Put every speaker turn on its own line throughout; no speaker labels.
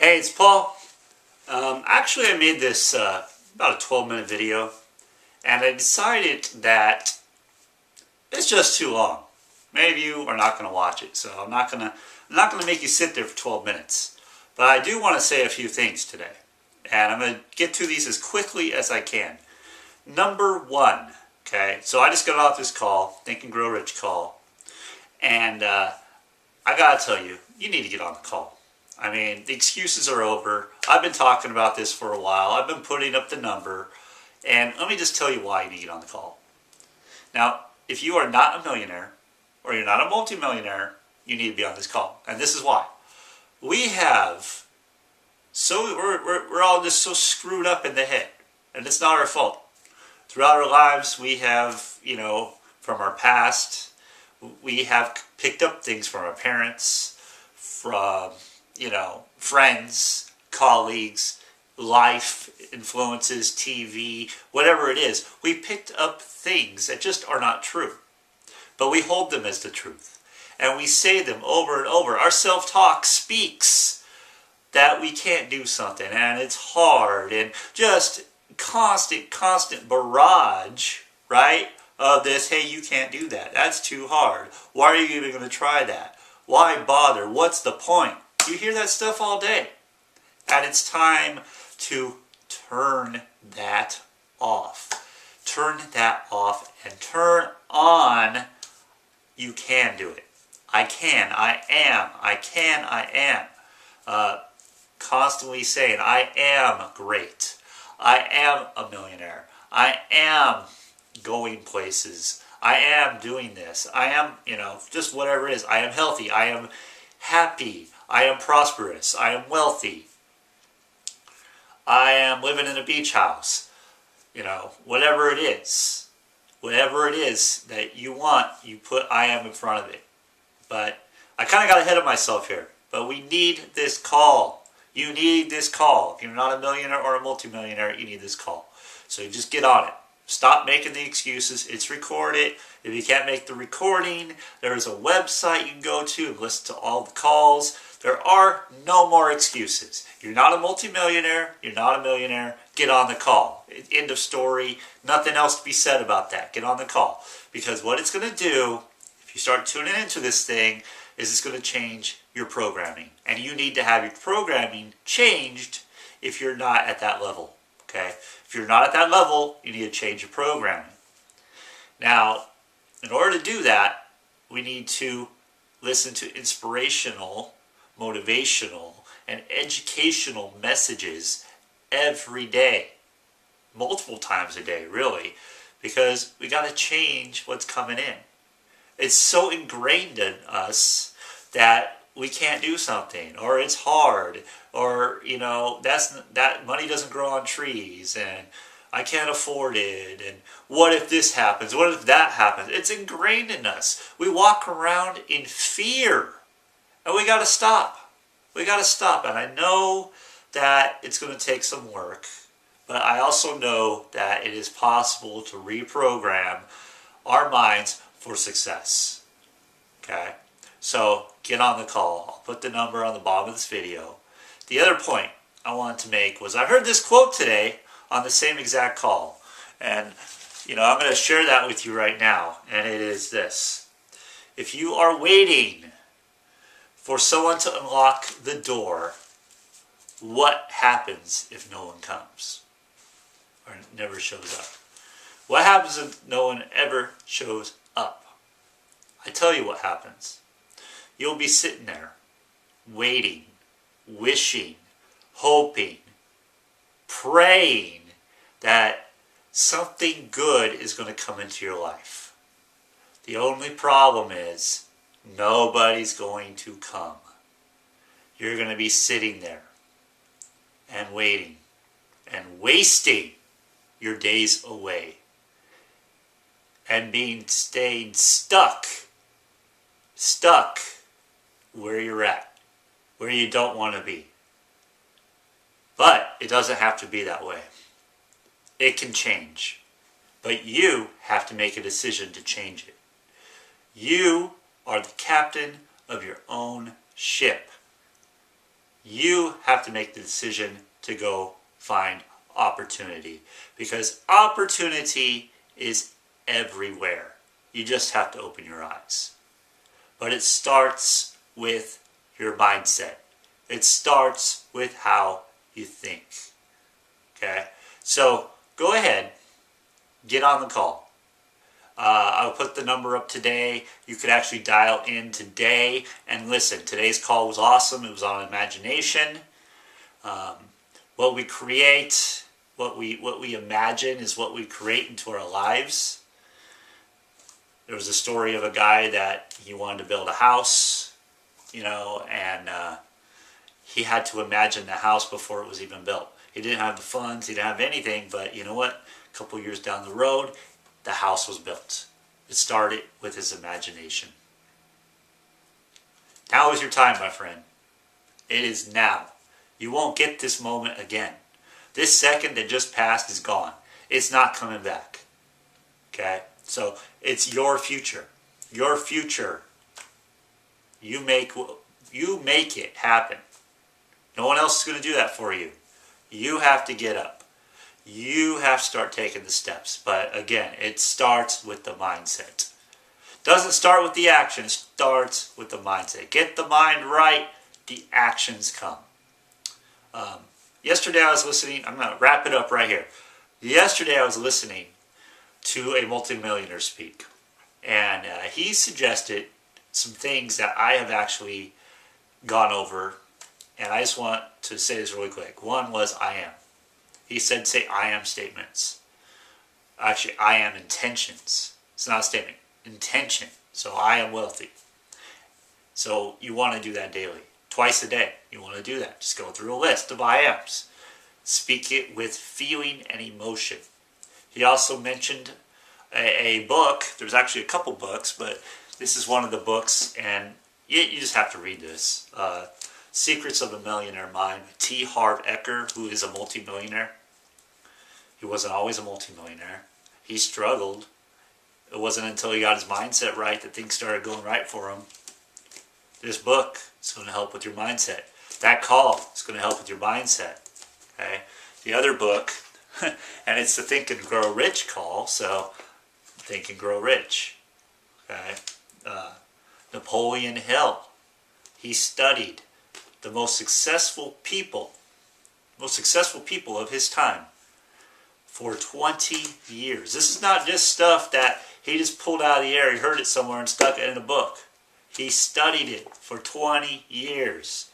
Hey, it's Paul. Actually, I made this about a 12-minute video, and I decided that it's just too long. Many of you are not going to watch it, so I'm not gonna make you sit there for 12 minutes. But I do want to say a few things today, and I'm going to get to these as quickly as I can. Number one, okay, so I just got off this call, Think and Grow Rich call, and I gotta tell you, you need to get on the call. I mean, the excuses are over. I've been talking about this for a while. I've been putting up the number. And let me just tell you why you need to get on the call. Now, if you are not a millionaire or you're not a multimillionaire, you need to be on this call. And this is why. We're all just so screwed up in the head. And it's not our fault. Throughout our lives, we have, from our past, we have picked up things from our parents, from friends, colleagues, life influences, TV, whatever it is. We picked up things that just are not true. But we hold them as the truth. And we say them over and over. Our self-talk speaks that we can't do something and it's hard and just constant barrage, right? Of this, hey, you can't do that. That's too hard. Why are you even going to try that? Why bother? What's the point? You hear that stuff all day. And it's time to turn that off. Turn that off and turn on, you can do it. I can, I am, I can, I am. Constantly saying, I am great. I am a millionaire. I am going places. I am doing this. I am, just whatever it is. I am healthy. I am happy. I am prosperous. I am wealthy. I am living in a beach house. Whatever it is. Whatever it is that you want, you put I am in front of it. But I kind of got ahead of myself here. But we need this call. You need this call. If you're not a millionaire or a multimillionaire, you need this call. So you just get on it. Stop making the excuses. It's recorded. If you can't make the recording, there is a website you can go to and listen to all the calls. There are no more excuses. You're not a multimillionaire. You're not a millionaire. Get on the call. End of story. Nothing else to be said about that. Get on the call. Because what it's going to do, if you start tuning into this thing, is it's going to change your programming. And you need to have your programming changed if you're not at that level. Okay? If you're not at that level, you need to change your programming. Now, in order to do that, we need to listen to inspirational, motivational, and educational messages every day. Multiple times a day, really. Because we got to change what's coming in. It's so ingrained in us that we can't do something, or it's hard, or that money doesn't grow on trees, and I can't afford it, and what if this happens, what if that happens? It's ingrained in us. We walk around in fear, and we got to stop. We got to stop, and I know that it's going to take some work, but I also know that it is possible to reprogram our minds for success. Okay? So get on the call. I'll put the number on the bottom of this video. The other point I wanted to make was I heard this quote today on the same exact call. And, I'm going to share that with you right now. And it is this. If you are waiting for someone to unlock the door, what happens if no one comes? Or never shows up? What happens if no one ever shows up? I tell you what happens. You'll be sitting there, waiting, wishing, hoping, praying that something good is going to come into your life. The only problem is nobody's going to come. You're going to be sitting there and waiting and wasting your days away and staying stuck where you're at, where you don't want to be. But it doesn't have to be that way. It can change. But you have to make a decision to change it. You are the captain of your own ship. You have to make the decision to go find opportunity, because opportunity is everywhere. You just have to open your eyes. But it starts with your mindset. It starts with how you think. Okay? So go ahead, get on the call. I'll put the number up today. You could actually dial in today and listen. Today's call was awesome. It was on imagination. What we create, what we imagine is what we create into our lives. There was a story of a guy that he wanted to build a house, and he had to imagine the house before it was even built. He didn't have the funds, he didn't have anything, but you know what? A couple years down the road, the house was built. It started with his imagination. Now is your time, my friend. It is now. You won't get this moment again. This second that just passed is gone. It's not coming back. Okay? So it's your future. Your future. You make it happen. No one else is going to do that for you. You have to get up. You have to start taking the steps. But again, it starts with the mindset. Doesn't start with the action. It starts with the mindset. Get the mind right, the actions come. Yesterday I was listening. I'm going to wrap it up right here. Yesterday I was listening to a multimillionaire speak. And he suggested some things that I have actually gone over. And I just want to say this really quick. One was I am. He said say I am statements. Actually, I am intentions. It's not a statement. Intention. So I am wealthy. So you want to do that daily. Twice a day. You want to do that. Just go through a list of I ams. Speak it with feeling and emotion. He also mentioned a book. There's actually a couple books, but this is one of the books, and you just have to read this. Secrets of the Millionaire Mind, T. Harv Eker, who is a multimillionaire. He wasn't always a multimillionaire. He struggled. It wasn't until he got his mindset right that things started going right for him. This book is going to help with your mindset. That call is going to help with your mindset. Okay? The other book, and it's the Think and Grow Rich call, so Think and Grow Rich. Okay? Napoleon Hill. He studied the most successful people of his time for 20 years. This is not just stuff that he just pulled out of the air. He heard it somewhere and stuck it in a book. He studied it for 20 years.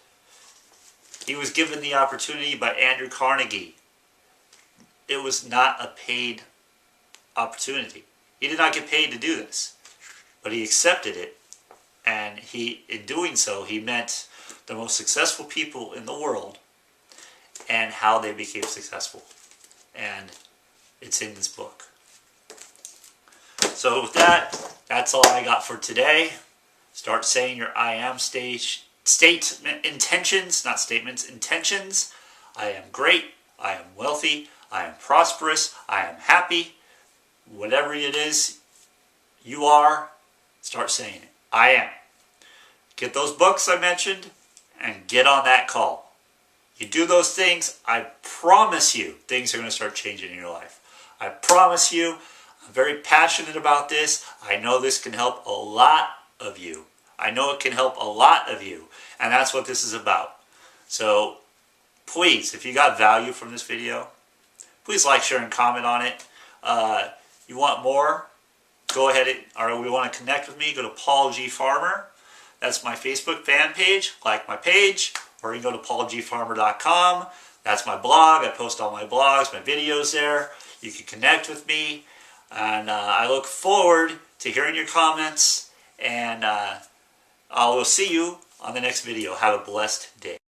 He was given the opportunity by Andrew Carnegie. It was not a paid opportunity. He did not get paid to do this, but he accepted it, and in doing so, he met the most successful people in the world and how they became successful. And it's in this book. So with that, that's all I got for today. Start saying your I am statement intentions, not statements, intentions. I am great. I am wealthy. I am prosperous. I am happy. Whatever it is you are, start saying it. I am. Get those books I mentioned and get on that call. You do those things, I promise you, things are going to start changing in your life. I promise you. I'm very passionate about this. I know this can help a lot of you. I know it can help a lot of you. And that's what this is about. So please, if you got value from this video, please like, share, and comment on it. You want more? Go ahead, or we want to connect with me, go to Paul G. Farmer. That's my Facebook fan page. Like my page. Or you can go to paulgfarmer.com. That's my blog. I post all my blogs, my videos there. You can connect with me. And I look forward to hearing your comments. And I will see you on the next video. Have a blessed day.